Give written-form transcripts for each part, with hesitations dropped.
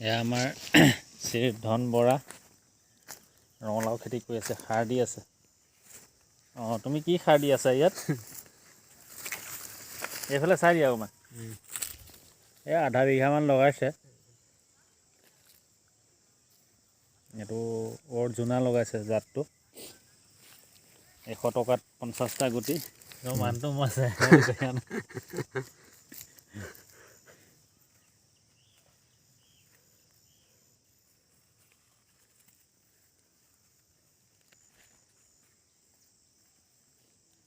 এয়া আমাৰ শ্ৰী ধন বৰা ৰঙালাও খেতি কৰি আছে, সাৰ দি আছে। অঁ, তুমি কি সাৰ দি আছা ইয়াত? এইফালে চাই দিয়া অকণমান। এই আধা বিঘামান লগাইছে। এইটো অৰ্জুনা লগাইছে জাতটো। 100 টকাত 50টা গুটি। মানুহটো মাছে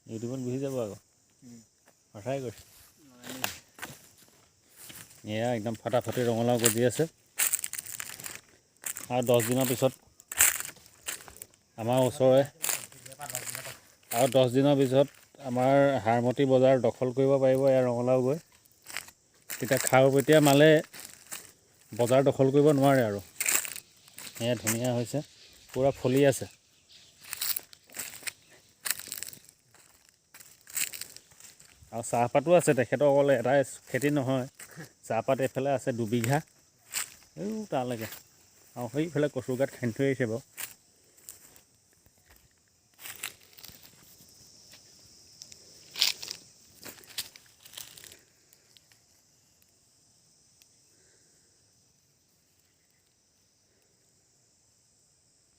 ইউটিউবত গুচি যাব আকৌ। সঁচাই কৈছে। এয়া একদম ফাটাফাটি ৰঙালাও গজি আছে। আৰু 10 দিনৰ পিছত আমাৰ ওচৰৰে আৰু 10 দিনৰ পিছত আমাৰ হাৰমতি বজাৰ দখল কৰিব পাৰিব এয়া ৰঙালাও গৈ। তেতিয়া খাৰুপেটীয়া মালে বজাৰ দখল কৰিব নোৱাৰে আৰু। এয়া ধুনীয়া হৈছে, পূৰা ফলি আছে। আৰু চাহপাতো আছে, তেখেতৰ অকল এটাই খেতি নহয়, চাহপাত এইফালে আছে 2 বিঘা, এই তালৈকে। আৰু সেইফালে কচু গাত খান্দি থৈ আহিছে বাৰু।